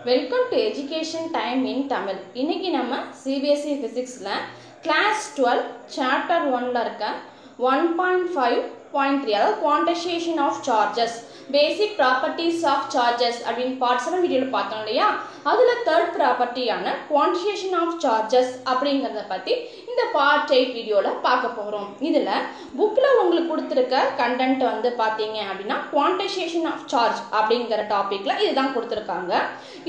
Welcome to Education Time in Tamil. இன்னைக்கு நம்ம CBSE Physicsல Class 12 Chapter 1ல இருக்க 1.5.3 அதாவது Quantization of Charges, Basic Properties of Charges அப்படின்னு part 7 வீடியோல பார்த்தோம் இல்லையா? அதுல third ப்ராப்பர்ட்டியான Quantization of Charges அப்படிங்கறத பத்தி இந்த part 8 வீடியோல பார்க்க போறோம். இதுல புக்ல உங்களுக்கு கொடுத்திருக்க கண்டென்ட் வந்து பாத்தீங்க அப்படினா Quantization of Charge அப்படிங்கற டாபிக்ல இதுதான் கொடுத்திருக்காங்க.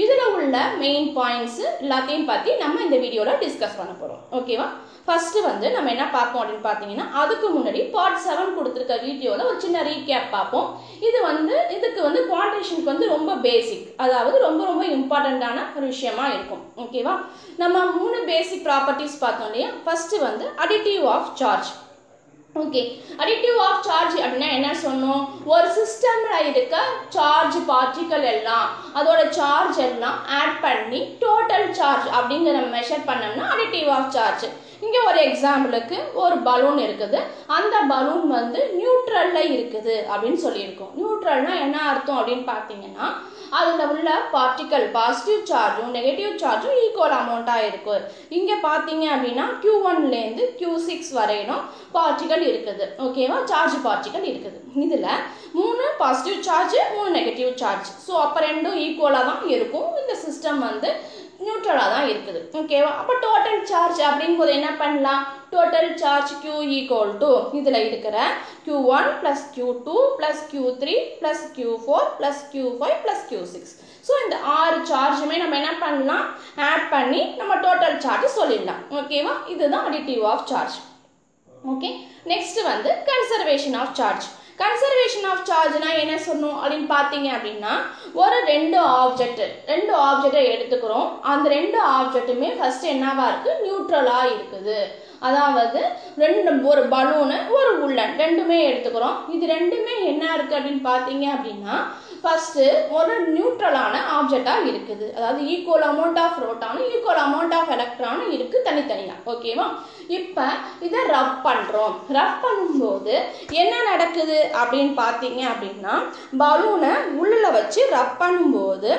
இதுல உள்ள மெயின் பாயிண்ட்ஸ் எல்லாத்தையும் பத்தி நம்ம இந்த வீடியோல டிஸ்கஸ் பண்ண போறோம். ஓகேவா? ஃபர்ஸ்ட் வந்து நம்ம என்ன பார்ப்போம் அப்படினு பாத்தீங்கன்னா அதுக்கு முன்னாடி பார்ட் 7 கொடுத்திருக்க வீடியோல ஒரு சின்ன ரீகேப் பார்ப்போம். இதுக்கு வந்து குவான்டிஃபிகேஷனுக்கு வந்து ரொம்ப பேசிக், அதாவது ரொம்ப இம்பார்ட்டன்ட்டான ஒரு விஷயமா இருக்கும். ஓகேவா? நம்ம மூணு பேசிக் ப்ராப்பர்ட்டிஸ் பார்த்தோம் இல்லையா? ஃபர்ஸ்ட் வந்து additive of charge. Okay, additive of charge அப்படின்னா என்ன சொன்னோம்? ஒரு சிஸ்டம்ல இருக்க சார்ஜ் பார்ட்டிகல் எல்லாம் அதோட சார்ஜ் எல்லாம் ஆட் பண்ணி டோட்டல் சார்ஜ் அப்படிங்கிற மெஷர் பண்ணோம்னா அடிட்டிவ் ஆஃப் சார்ஜ். இங்க ஒரு எக்ஸாம்பிளுக்கு ஒரு பலூன் இருக்குது, அந்த பலூன் வந்து நியூட்ரல்ல இருக்குது அப்படின்னு சொல்லியிருக்கோம். நியூட்ரல்னா என்ன அர்த்தம் அப்படின்னு பார்த்தீங்கன்னா அதுல உள்ள பார்ட்டிகல் பாசிட்டிவ் சார்ஜும் நெகட்டிவ் சார்ஜும் ஈக்குவல் அமௌண்டா இருக்கு. இங்க பாத்தீங்க அப்படின்னா Q1ல இருந்து Q6 வரையிலும் பார்ட்டிகல் இருக்குது. ஓகேவா? சார்ஜ் பார்ட்டிகல் இருக்குது. இதுல 3 positive charge 3 negative charge. So அப்ப ரெண்டும் ஈக்குவலா தான் இருக்கும். இந்த சிஸ்டம் வந்து நியூட்ரலா தான் இருக்குது. ஓகேவா? அப்ப டோட்டல் சார்ஜ் அப்படிங்கும்போது என்ன பண்ணலாம்? Total charge Q equal to இதுல இருக்கிற Q1 plus Q2 plus Q3 plus Q4 plus Q5 plus Q6. So இந்த 6 சார்ஜுமே நம்ம என்ன பண்ணலாம்? ஆட் பண்ணி நம்ம டோட்டல் சார்ஜ் சொல்லிடலாம். ஓகேவா? இதுதான் additive of charge. Okay, next வந்து conservation of charge. Conservation of சார்ஜ்னா என்ன சொன்னோம் அப்படின்னு பார்த்தீங்க அப்படின்னா ஒரு ரெண்டு ஆப்ஜெக்டை எடுத்துக்கிறோம். அந்த ரெண்டு ஆப்ஜெக்ட்டுமே ஃபர்ஸ்ட் என்னவா இருக்கு? நியூட்ரலா இருக்குது. அதாவது ஒரு பலூனு ஒரு உள்ளன் ரெண்டுமே எடுத்துக்கிறோம். இது ரெண்டுமே என்ன இருக்கு அப்படின்னு பார்த்தீங்க அப்படின்னா ஃபர்ஸ்ட் ஒரு நியூட்ரலான ஆப்ஜெக்டா இருக்குது. அதாவது ஈக்குவல் அமௌண்ட் ஆஃப் புரோட்டானும் ஈக்குவல் அமௌண்ட் ஆஃப் எலக்ட்ரானும் இருக்கு தனித்தனியா. ஓகேவா? இப்ப இதை ரப் பண்றோம். ரப் பண்ணும்போது என்ன நடக்குது அப்படின்னு பார்த்தீங்க அப்படின்னா பலூனை உள்ள வச்சு ரப் பண்ணும்போது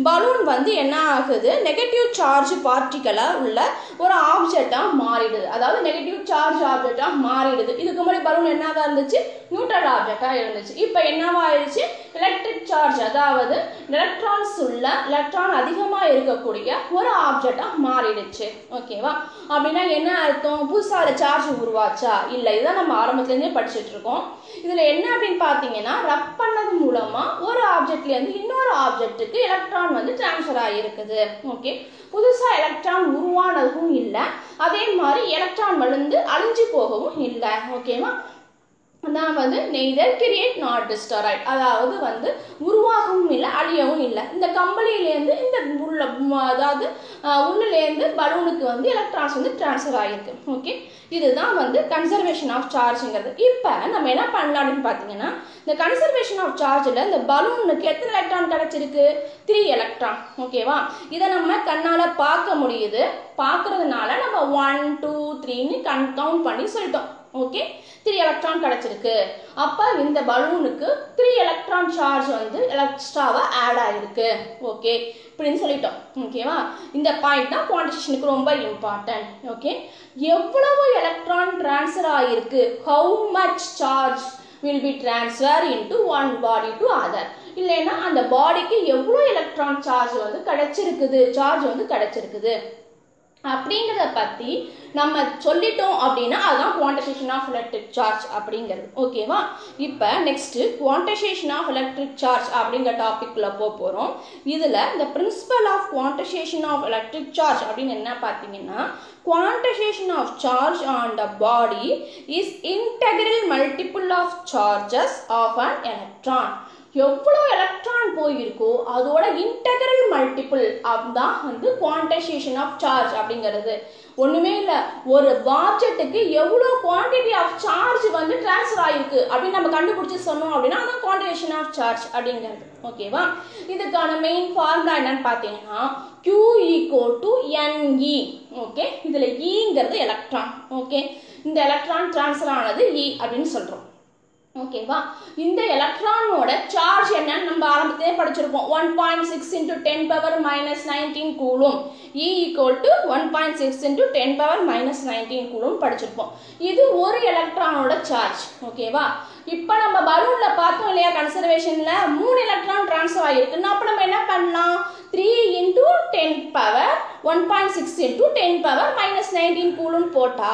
பலூன் வந்து என்ன ஆகுது? நெகட்டிவ் சார்ஜ் பார்ட்டிகலா உள்ள ஒரு ஆப்ஜெக்டா மாறிடுது. அதாவது நெகட்டிவ் சார்ஜ் ஆப்ஜெக்டா மாறிடுது. இதுக்கு முன்னாடி பலூன் என்னவா இருந்துச்சு? நியூட்ரல் ஆப்ஜெக்டா இருந்துச்சு. இப்ப என்னவா ஆயிடுச்சு? எலக்ட்ரிக் சார்ஜ், அதாவது எலக்ட்ரான் அதிகமா இருக்கக்கூடிய ஒரு ஆப்ஜெக்டா மாறிடுச்சு. ஓகேவா? அப்படின்னா என்ன அர்த்தம்? புதுசா சார்ஜ் உருவாச்சா? இல்ல. இதான் நம்ம ஆரம்பத்துல இருந்தே படிச்சுட்டு இருக்கோம். இதுல என்ன அப்படின்னு பாத்தீங்கன்னா ரப் பண்ணது மூலமா ஒரு ஆப்ஜெக்ட்ல இருந்து இன்னொரு ஆப்ஜெக்ட்டுக்கு எலக்ட்ரான் வந்து டிரான்ஸ்ஃபர் ஆகிருக்குது. ஓகே, புதுசா எலக்ட்ரான் உருவானதும் இல்லை, அதே மாதிரி எலக்ட்ரான் வந்து அழிஞ்சு போகவும் இல்லை. ஓகேவா? அதாவது நெய்தர் கிரியேட் நாட் டிஸ்டராய்ட், அதாவது வந்து உருவாகவும் இல்லை அழியவும் இல்லை. இந்த கம்பளியிலேருந்து இந்த அதாவது உள்ளிலேருந்து பலூனுக்கு வந்து எலக்ட்ரான்ஸ் வந்து டிரான்ஸ்ஃபர் ஆகிருக்கு. ஓகே, இதுதான் வந்து கன்சர்வேஷன் ஆஃப் சார்ஜ்ங்கிறது. இப்போ நம்ம என்ன பண்ணலாம் அப்படின்னு பார்த்தீங்கன்னா இந்த கன்சர்வேஷன் ஆஃப் சார்ஜில் இந்த பலூனுக்கு எத்தனை எலக்ட்ரான் கிடைச்சிருக்கு? 3 எலக்ட்ரான். ஓகேவா? இதை நம்ம கண்ணால் பார்க்க முடியுது. பார்க்கறதுனால நம்ம 1 2 3ன்னு கவுண்ட் பண்ணி சொல்லிட்டோம். ஓகே, 3 எலக்ட்ரான் கிடைச்சிருக்கு. அப்ப இந்த பலூனுக்கு 3 எலக்ட்ரான் சார்ஜ் வந்து எக்ஸ்ட்ராவா ஆட் ஆயிருக்கு. ஓகே, இப்படின்னு சொல்லிட்டோம். ஓகேவா? இந்த பாயிண்ட் தான் குவான்டிஃபிகேஷனுக்கு ரொம்ப இம்பார்ட்டன்ட். ஓகே, எவ்வளவு எலக்ட்ரான் டிரான்ஸ்ஃபர் ஆயிருக்கு? How much charge will be transferred into one body to other. இல்லைன்னா அந்த பாடிக்கு எவ்வளவு எலக்ட்ரான் சார்ஜ் வந்து கிடைச்சிருக்குது அப்படிங்கிறத பத்தி நம்ம சொல்லிட்டோம் அப்படின்னா அதுதான் குவான்டிஃபிகேஷன் ஆஃப் எலக்ட்ரிக் சார்ஜ் அப்படிங்கிறது. ஓகேவா? இப்போ next quantification of electric charge அப்படிங்கிற டாபிக்ல போறோம். இதுல இந்த principle of quantification of electric charge அப்படின்னு என்ன பார்த்தீங்கன்னா quantization of charge on the body is integral multiple of charges of an electron. எவ்வளோ எலக்ட்ரான் போயிருக்கோ அதோட இன்டெகிரல் மல்டிபிள் தான் வந்து குவான்டைசேஷன் ஆஃப் சார்ஜ் அப்படிங்கிறது. ஒண்ணுமே இல்லை, ஒரு ஆப்ஜெக்ட்டுக்கு எவ்வளோ குவான்டிட்டி ஆஃப் சார்ஜ் வந்து டிரான்ஸ்ஃபர் ஆயிருக்கு அப்படின்னு நம்ம கண்டுபிடிச்சி சொன்னோம் அப்படின்னா அதான் குவான்டிஃபிகேஷன் ஆஃப் சார்ஜ் அப்படிங்கிறது. ஓகேவா? இதுக்கான மெயின் ஃபார்முலா என்னன்னு பார்த்தீங்கன்னா Q equal to NE. Okay, இதுல Eங்கிறது எலக்ட்ரான். ஓகே, இந்த எலக்ட்ரான் டிரான்ஸ்ஃபர் ஆனது E அப்படின்னு சொல்றோம். ஓகேவா இந்த எலக்ட்ரானோட சார்ஜ் என்னன்னு நம்ம ஆரம்பத்திலே படிச்சிருப்போம் 1.6 into 10 power minus 19 coulomb E equal to 1.6 into 10 power minus 19 coulomb படிச்சிருப்போம் இது ஒரு எலக்ட்ரானோட சார்ஜ் ஓகேவா இப்போ நம்ம பலூன்ல பார்த்தோம் இல்லையா கன்சர்வேஷன்ல 3 எலக்ட்ரான் ட்ரான்ஸ்ஃபர் ஆகிருக்குன்னா அப்போ நம்ம என்ன பண்ணலாம் 3 into 10 power 1.6 into 10 power minus 19 coulomb போட்டா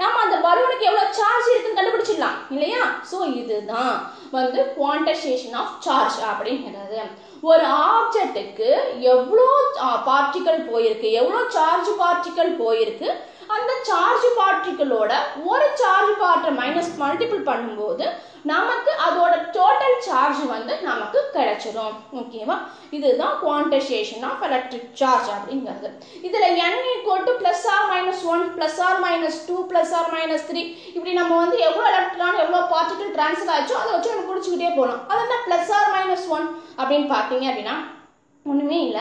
நம்ம அந்த பலூனுக்கு எவ்வளவு சார்ஜ் இருக்குன்னு கண்டுபிடிச்சிடலாம் இல்லையா சோ இதுதான் வந்து குவான்டைசேஷன் ஆஃப் சார்ஜ் அப்படிங்கிறது ஒரு ஆப்ஜெக்ட்டுக்கு எவ்வளோ பார்ட்டிகல் போயிருக்கு எவ்வளோ சார்ஜ் பார்ட்டிகல் போயிருக்கு அந்த சார்ஜ் பார்ட்டிகளோட ஒரு சார்ஜ் பார்ட்டை மைனஸ் மல்டிபிள் பண்ணும்போது நமக்கு அதோட டோட்டல் சார்ஜ் வந்து நமக்கு கிடைச்சிடும் ஓகேவா இதுதான் குவான்டைசேஷன் ஆஃப் எலக்ட்ரிக் சார்ஜ் அப்படிங்கிறது இதில் n equal to plus or minus 1 plus or minus 2 plus or minus 3 இப்படி நம்ம வந்து எவ்வளோ எலக்ட்ரான் எவ்வளோ பார்ட்டிகல் ட்ரான்ஸ்ஃபர் ஆச்சோ அதை வச்சு நம்ம குடிச்சுக்கிட்டே போகலாம் அது என்ன plus or minus 1 அப்படின்னு பார்த்தீங்க அப்படின்னா ஒண்ணுமே இல்ல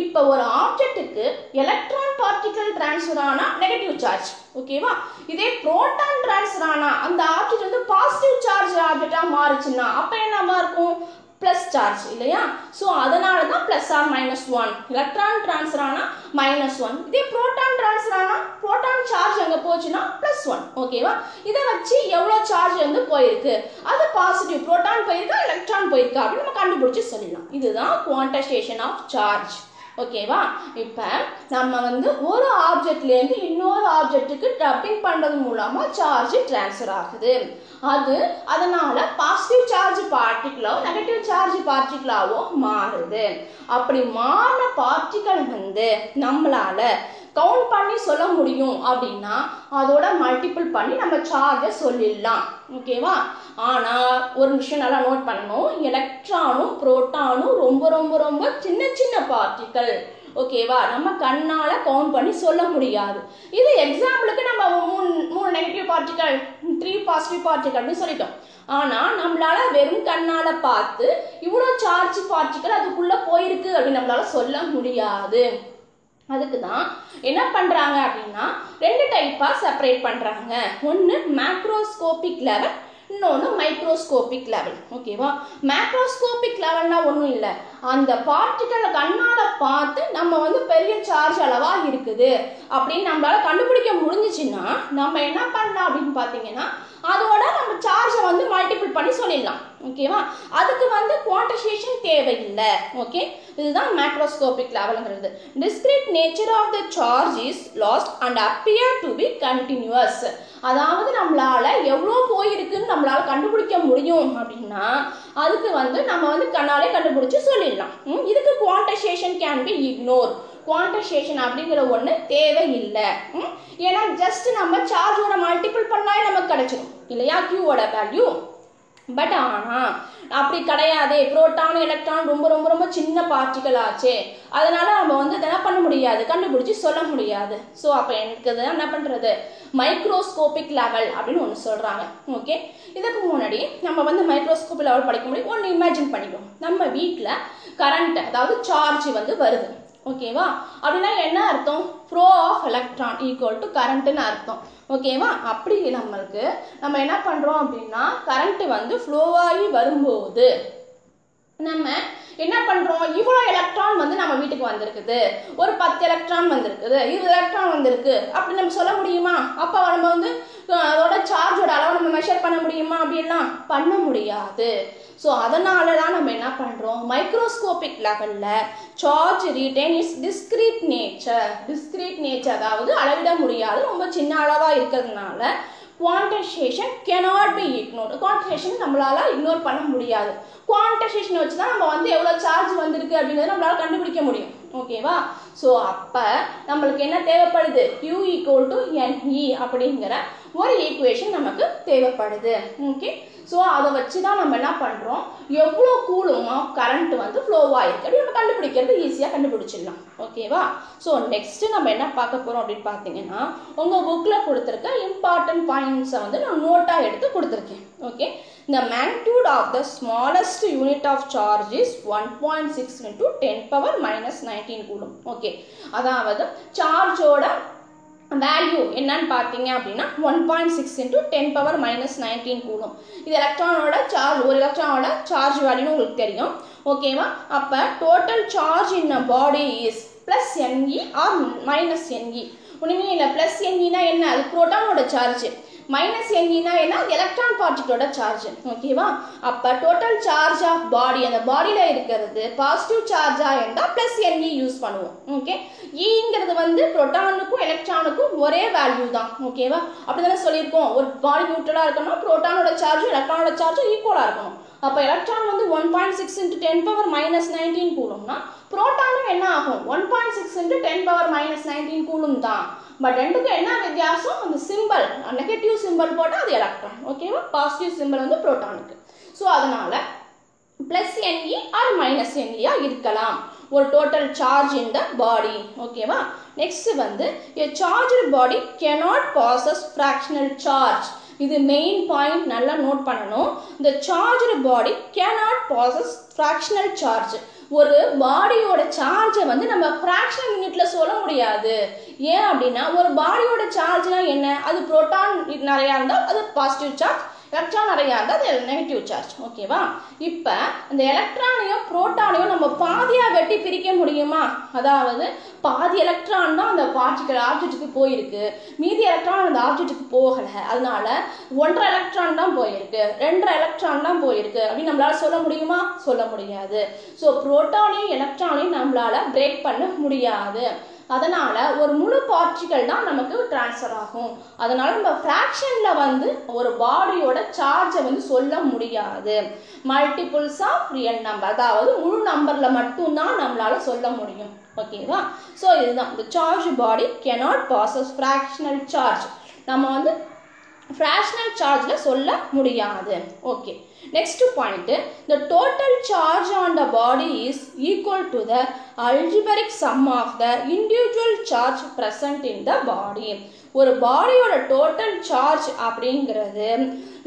இப்போ ஒரு ஆப்ஜெக்ட்டுக்கு எலக்ட்ரான் பார்ட்டிகல் ட்ரான்ஸ்ஃபர் ஆனா நெகட்டிவ் சார்ஜ் ஓகேவா இதே புரோட்டான் ட்ரான்ஸ்ஃபர் ஆனா அந்த ஆப்ஜெக்ட் வந்து பாசிட்டிவ் சார்ஜ் ஆப்ஜெக்ட்டா மாறுச்சுன்னா அப்ப என்னவா இருக்கும் பிளஸ் சார்ஜ் இல்லையா சோ அதனால தான் plus or minus 1 electron transfer ஆனா -1 இதே புரோட்டான் ட்ரான்ஸ்ஃபர் ஆனா புரோட்டான் சார்ஜ் அங்க போச்சுன்னா +1 ஓகேவா இத வச்சு எவ்வளவு சார்ஜ் வந்து போயிருக்கு அது பாசிட்டிவ் புரோட்டான் போயிருக்கா எலக்ட்ரான் போயிருக்கா அப்படி நம்ம கண்டுபிடிச்சு சொல்லலாம் இதுதான் குவான்டைசேஷன் ஆஃப் சார்ஜ் ஓகேவா இப்போ நம்ம வந்து ஒரு ஆப்ஜெக்ட்ல இருந்து இன்னொரு ஆப்ஜெக்ட்டுக்கு டப்பிங் பண்றது மூலமா சார்ஜ் ட்ரான்ஸ்ஃபர் ஆகுது அது அதனால பாசிட்டிவ் சார்ஜ் பார்ட்டிகளோ நெகட்டிவ் சார்ஜ் பார்ட்டிகளாவோ மாறுது அப்படி மாறின பார்ட்டிகள் வந்து நம்மளால கவுண்ட் பண்ணி சொல்ல முடியும் அப்படின்னா அதோட மல்டிபிள் பண்ணி நம்ம சார்ஜை சொல்லிடலாம் ஓகேவா ஆனா ஒரு விஷயம் நல்லா நோட் பண்ணணும் எலக்ட்ரானும் புரோட்டானும் ரொம்ப ரொம்ப ரொம்ப சின்ன சின்ன பார்ட்டிகள் ஓகேவா நம்ம கண்ணால கவுண்ட் பண்ணி சொல்ல முடியாது இது எக்ஸாம்பிளுக்கு நம்ம மூணு நெகட்டிவ் பார்ட்டிகள் 3 பாசிட்டிவ் பார்ட்டிகள் அப்படின்னு சொல்லிட்டோம் ஆனா நம்மளால வெறும் கண்ணால பார்த்து இவ்வளவு சார்ஜ் பார்ட்டிகள் அதுக்குள்ள போயிருக்கு அப்படின்னு நம்மளால சொல்ல முடியாது அதுக்கு தான் என்ன பண்றாங்க அப்படின்னா ரெண்டு டைப்பா செப்பரேட் பண்றாங்க ஒன்னு மேக்ரோஸ்கோபிக் லெவல் இன்னொன்று மைக்ரோஸ்கோபிக் லெவல் ஓகேவா மேக்ரோஸ்கோபிக் லெவல்னா ஒன்றும் இல்லை அந்த பார்ட்டிகளை கண்ணால பார்த்து நம்ம வந்து பெரிய சார்ஜ் அளவா இருக்குது அப்படின்னு நம்மளால கண்டுபிடிக்க முடிஞ்சிச்சுன்னா நம்ம என்ன பண்ணலாம் அப்படின்னு பார்த்தீங்கன்னா அதோட நம்ம சார்ஜை வந்து மல்டிபிள் பண்ணி சொல்லிடலாம் ஓகேவா அதுக்கு வந்து குவான்டைசேஷன் தேவையில்லை ஓகே இதுதான் மேக்ரோஸ்கோபிக் லெவல்ங்கிறது discrete nature of the charge is lost and appear to be continuous அதாவது நம்மளால எவ்வளோ போயிருக்குன்னு நம்மளால கண்டுபிடிக்க முடியும் அப்படின்னா அதுக்கு வந்து நம்ம வந்து கண்ணாலே கண்டுபிடிச்சு சொல்லிடலாம் இதுக்கு quantisation can be ignore quantisation அப்படிங்கிற ஒன்று தேவையில்லை ஏன்னா ஜஸ்ட் நம்ம சார்ஜோட மல்டிபிள் பண்ணாலே நமக்கு கிடைச்சிடும் இல்லையா கியூவோட வேல்யூ பட் ஆனால் அப்படி கிடையாது புரோட்டான் எலக்ட்ரான் ரொம்ப ரொம்ப ரொம்ப சின்ன பார்ட்டிகள் ஆச்சு அதனால நம்ம வந்து என்ன பண்ண முடியாது கண்டுபிடிச்சி சொல்ல முடியாது ஸோ அப்போ எனக்கு என்ன பண்ணுறது மைக்ரோஸ்கோபிக் லெவல் அப்படின்னு ஒன்று சொல்கிறாங்க ஓகே இதுக்கு முன்னாடி நம்ம வந்து மைக்ரோஸ்கோபிக் லெவல் படிக்க முடியும் ஒன்று இமேஜின் பண்ணிக்கணும் நம்ம வீட்டில் கரண்ட் அதாவது சார்ஜ் வந்து வருது ஓகேவா அப்படின்னா என்ன அர்த்தம் flow of electron equal to கரண்ட்னு அர்த்தம் ஓகேவா அப்படி நம்மளுக்கு நம்ம என்ன பண்ணுறோம் அப்படின்னா கரண்ட் வந்து ஃப்ளோ ஆகி வரும்போது நம்ம என்ன பண்ணுறோம் இவ்வளோ எலக்ட்ரான் வந்து நம்ம வீட்டுக்கு வந்திருக்குது ஒரு 10 எலக்ட்ரான் வந்திருக்குது 20 எலக்ட்ரான் வந்திருக்கு அப்படி நம்ம சொல்ல முடியுமா அப்போ நம்ம வந்து அதோட சார்ஜோட அளவை நம்ம மெஷர் பண்ண முடியுமா அப்படின்லாம் பண்ண முடியாது ஸோ அதனால தான் நம்ம என்ன பண்ணுறோம் மைக்ரோஸ்கோபிக் லெவலில் charge retain is discrete nature அதாவது அளவிட முடியாது ரொம்ப சின்ன அளவாக இருக்கிறதுனால quantisation cannot be ignored quantisation நம்மளால இக்னோர் பண்ண முடியாது குவான்டைசேஷன் வச்சு தான் நம்ம வந்து எவ்வளோ சார்ஜ் வந்திருக்கு அப்படிங்கிறத நம்மளால கண்டுபிடிக்க முடியும் ஓகேவா ஸோ அப்போ நம்மளுக்கு என்ன தேவைப்படுது Q equal to NE அப்படிங்கிற ஒரு ஈக்குவேஷன் நமக்கு தேவைப்படுது ஓகே ஸோ அதை வச்சு தான் நம்ம என்ன பண்ணுறோம் எவ்வளோ கூலும் கரண்ட் வந்து ஃப்ளோ ஆகிருக்கு அப்படி நம்ம கண்டுபிடிக்கிறது ஈஸியாக கண்டுபிடிச்சிடலாம் ஓகேவா ஸோ நெக்ஸ்ட்டு நம்ம என்ன பார்க்க போகிறோம் அப்படின்னு பார்த்தீங்கன்னா உங்கள் புக்கில் கொடுத்துருக்க இம்பார்ட்டன்ட் பாயிண்ட்ஸை வந்து நான் நோட்டாக எடுத்து கொடுத்துருக்கேன் okay the magnitude of the smallest unit of charge is 1.6 into 10 power minus 19 coulomb okay அதாவது சார்ஜோட வேல்யூ என்னன்னு பார்த்தீங்க அப்படின்னா 1.6 into 10⁻⁻19 கூலும். இது எலக்ட்ரானோட சார்ஜ், ஒரு எலக்ட்ரானோட சார்ஜ் வேல்யூன்னு உங்களுக்கு தெரியும். ஓகேவா? அப்போ total charge in a body is plus NE or minus NE. ஒன்றுமே இல்லை, ப்ளஸ் NEனா என்ன, அது புரோட்டானோட சார்ஜ். மைனஸ் NEனா என்ன, அது எலக்ட்ரான் பார்ட்டிகளோட சார்ஜ். ஓகேவா? அப்போ டோட்டல் சார்ஜ் ஆஃப் பாடி, அந்த பாடியில் இருக்கிறது பாசிட்டிவ் சார்ஜாக இருந்தால் ப்ளஸ் NE யூஸ் பண்ணுவோம். ஓகே, ஈங்கிறது வந்து புரோட்டானுக்கும் எலக்ட்ரானுக்கும் ஒரே வேல்யூ தான். ஓகேவா? அப்படி தானே சொல்லியிருக்கோம், ஒரு பாடி நியூட்ரலாக இருக்கணும், புரோட்டானோட சார்ஜும் எலக்ட்ரானோட சார்ஜும் ஈக்குவலாக இருக்கணும். அப்போ எலக்ட்ரான் வந்து 1.6 into 10⁻⁻19 கூலும்னா புரோட்டானும் என்ன ஆகும், 1.6 into 10⁻⁻19 கூலும் தான். பட் ரெண்டுக்கும் என்ன வித்தியாசம், அந்த சிம்பிள் நெகட்டிவ் சிம்பிள் போட்டால் அது எலக்ட்ரான். ஓகேவா? பாசிட்டிவ் சிம்பிள் வந்து புரோட்டானுக்கு. ஸோ அதனால plus NE or minus NE இருக்கலாம் ஒரு டோட்டல் சார்ஜ் இன் த பாடி. ஓகேவா? நெக்ஸ்ட் வந்து a charged body cannot possess fractional charge. இது மெயின் பாயிண்ட், நல்லா நோட் பண்ணணும். the charged body cannot possess fractional charge. ஒரு பாடியோட சார்ஜை வந்து நம்ம ஃப்ராக்ஷனல் யூனிட்ல சொல்ல முடியாது. ஏன் அப்படின்னா ஒரு பாடியோட சார்ஜ்னா என்ன, அது புரோட்டான் நிறையா இருந்தால் அது பாசிட்டிவ் சார்ஜ், எலக்ட்ரான் நிறையா இருந்தால் அது நெகட்டிவ் சார்ஜ். ஓகேவா? இப்போ அந்த எலக்ட்ரானையும் புரோட்டானையும் நம்ம பாதியாக வெட்டி பிரிக்க முடியுமா? அதாவது பாதி எலக்ட்ரான் தான் அந்த பார்ட்டிகல் ஆப்ஜெக்ட்டுக்கு போயிருக்கு, மீதி எலக்ட்ரான் அந்த ஆப்ஜெக்ட்டுக்கு போகலை. அதனால 1.5 எலக்ட்ரான் தான் போயிருக்கு, 2.5 எலக்ட்ரான் தான் போயிருக்கு அப்படின்னு நம்மளால சொல்ல முடியுமா? சொல்ல முடியாது. ஸோ புரோட்டானையும் எலக்ட்ரானையும் நம்மளால பிரேக் பண்ண முடியாது. அதனால ஒரு முழு பார்ட்டிகல் தான் நமக்கு டிரான்ஸ்ஃபர் ஆகும். அதனால நம்ம ஃப்ராக்ஷன்ல வந்து ஒரு பாடியோட சார்ஜை வந்து சொல்ல முடியாது. மல்டிபிள்ஸ் ஆஃப் ரியல் நம்பர், அதாவது முழு நம்பர்ல மட்டும்தான் நம்மளால சொல்ல முடியும். ஓகேவா? ஸோ இதுதான் the charged body cannot possess fractional charge. நம்ம வந்து fractional chargeல சொல்ல முடியாது. Okay, next point, the total charge on the body is equal to the algebraic sum of the individual charge present in the body. ஒரு பாடியோட total charge அப்படிங்கிறது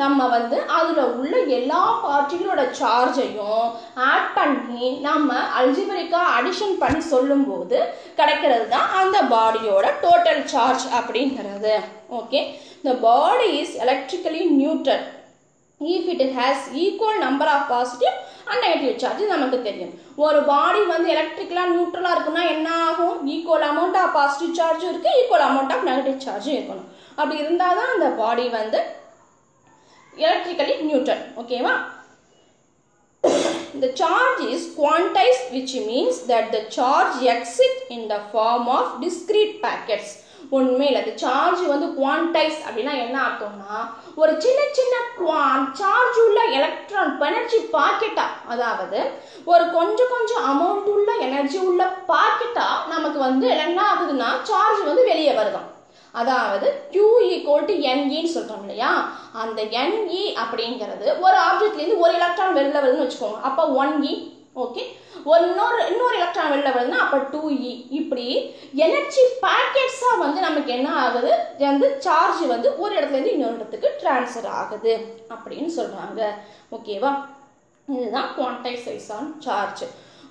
நம்ம வந்து அதில் உள்ள எல்லா பார்ட்டிகளோட சார்ஜையும் ஆட் பண்ணி நம்ம அல்ஜிபரிக்காக அடிஷன் பண்ணி சொல்லும்போது கிடைக்கிறது தான் அந்த பாடியோட டோட்டல் சார்ஜ் அப்படிங்கிறது. Okay, the body is electrically neutral if it has equal number of positive and negative charge. நமக்கு தெரியும் ஒரு பாடி வந்து எலக்ட்ரிக்கலாக நியூட்ரலாக இருக்குன்னா என்ன ஆகும், ஈக்குவல் அமௌண்ட் ஆஃப் பாசிட்டிவ் சார்ஜும் இருக்குது, ஈக்குவல் அமௌண்ட் ஆஃப் நெகட்டிவ் சார்ஜும் இருக்கணும். அப்படி இருந்தால் தான் அந்த பாடி வந்து எலக்ட்ரிக்கலி நியூட்ரல். ஓகேவா? The charge is quantized, which means that the charge exists in the form of discrete packets. உண்மையில் அந்த சார்ஜ் வந்து குவான்டைஸ் அப்படின்னா என்ன அர்த்தம்னா ஒரு சின்ன சின்ன சார்ஜ் உள்ள எலக்ட்ரான் எனர்ஜி பாக்கெட்டா, அதாவது ஒரு கொஞ்சம் கொஞ்சம் அமௌண்ட் உள்ள எனர்ஜி உள்ள பாக்கெட்டா நமக்கு வந்து என்ன ஆகுதுன்னா சார்ஜ் வந்து வெளியே வருதான். அதாவது Q = NE சொல்றோம் இல்லையா, அந்த NE அப்படிங்கிறது ஒரு ஆப்ஜெக்ட்லேருந்து ஒரு எலக்ட்ரான் வெளில வருதுன்னு வச்சுக்கோங்க, அப்போ 1E. ஓகே, இன்னொரு எலக்ட்ரான் வெளில வருதுன்னா அப்போ 2E. இப்படி எனர்ஜி பேக்கெட்ஸாக வந்து நமக்கு என்ன ஆகுது, வந்து சார்ஜ் வந்து ஒரு இடத்துலேருந்து இன்னொரு இடத்துக்கு டிரான்ஸ்ஃபர் ஆகுது அப்படின்னு சொல்கிறாங்க. ஓகேவா? இதுதான் குவான்டைசேஷன் சார்ஜ்.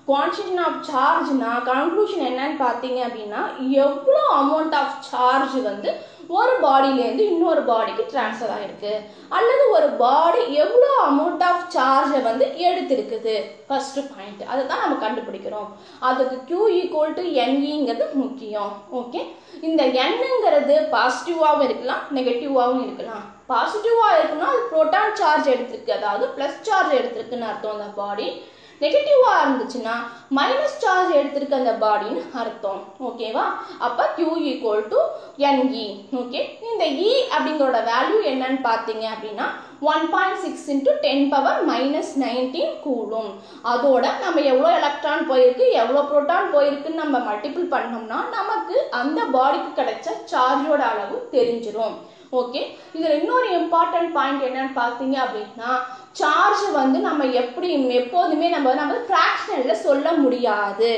குவான்டிட்டி ஆஃப் சார்ஜ்னா கன்க்ளூஷன் என்னன்னு பார்த்தீங்க அப்படின்னா எவ்வளோ அமௌண்ட் ஆஃப் சார்ஜ் வந்து ஒரு பாடியிலேருந்து இன்னொரு பாடிக்கு டிரான்ஸ்ஃபர் ஆகிருக்கு, அல்லது ஒரு பாடி எவ்வளோ அமௌண்ட் ஆஃப் சார்ஜை வந்து எடுத்திருக்குது. ஃபர்ஸ்ட் பாயிண்ட் அதை தான் நம்ம கண்டுபிடிக்கிறோம். அதுக்கு Q = NEங்கிறது முக்கியம். ஓகே, இந்த Nங்கிறது பாசிட்டிவாகவும் இருக்கலாம், நெகட்டிவாகவும் இருக்கலாம். பாசிட்டிவாக இருக்குன்னா அது புரோட்டான் சார்ஜ் எடுத்திருக்கு, அதாவது ப்ளஸ் சார்ஜ் எடுத்திருக்குன்னு அர்த்தம் அந்த பாடி. நெகட்டிவாக இருந்துச்சுன்னா மைனஸ் சார்ஜ் எடுத்திருக்கு அந்த பாடின்னு அர்த்தம். ஓகேவா? அப்போ Q = NE. ஓகே, இந்த E அப்படிங்கிறோட வேல்யூ என்னன்னு பார்த்தீங்க அப்படின்னா 1.6 into 10⁻⁻19 கூலும். அதோட நம்ம எவ்வளோ எலக்ட்ரான் போயிருக்கு எவ்வளோ புரோட்டான் போயிருக்குன்னு நம்ம மல்டிபிள் பண்ணோம்னா நமக்கு அந்த பாடிக்கு கிடைச்ச சார்ஜோட அளவு தெரிஞ்சிடும். ஓகே, இதில் இன்னொரு இம்பார்ட்டன்ட் பாயிண்ட் என்னன்னு பார்த்தீங்க அப்படின்னா சார்ஜ் வந்து நம்ம எப்போதுமே நம்ம ஃப்ராக்ஷனலில் சொல்ல முடியாது.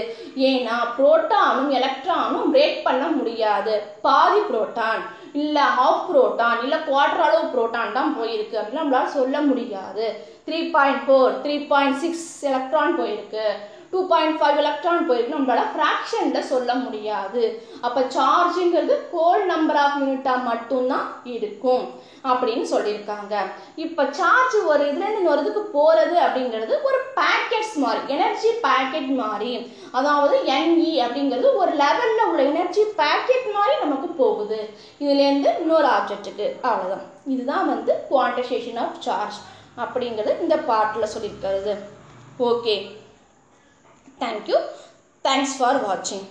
ஏன்னா புரோட்டானும் எலக்ட்ரானும் பிரேக் பண்ண முடியாது. பாதி புரோட்டான் இல்லை ஹாஃப் புரோட்டான் இல்லை குவார்டர் அளவு புரோட்டான் தான் போயிருக்கு அப்படின்னு நம்மளால சொல்ல முடியாது. 3.4 3.6 எலக்ட்ரான் போயிருக்கு, 2.5 எலக்ட்ரான் போயிருக்கு நம்மளால ஃப்ராக்ஷனில் சொல்ல முடியாது. அப்போ சார்ஜுங்கிறது ஹோல் நம்பர் ஆஃப் யூனிட்டாக மட்டும்தான் இருக்கும் அப்படின்னு சொல்லியிருக்காங்க. இப்போ சார்ஜ் ஒரு இதுலேருந்து இன்னொரு இதுக்கு போகிறது அப்படிங்கிறது ஒரு பேக்கெட்ஸ் மாதிரி, எனர்ஜி பேக்கெட் மாதிரி. அதாவது NE அப்படிங்கிறது ஒரு லெவலில் உள்ள எனர்ஜி பேக்கெட் மாதிரி நமக்கு போகுது இதுலேருந்து இன்னொரு ஆப்ஜெக்ட்டுக்கு. அவ்வளோதான். இதுதான் வந்து குவான்டைசேஷன் ஆஃப் சார்ஜ் அப்படிங்கிறது இந்த பார்ட்டில் சொல்லியிருக்கிறது. Okay, thank you. தேங்க்ஸ் ஃபார் வாட்சிங்.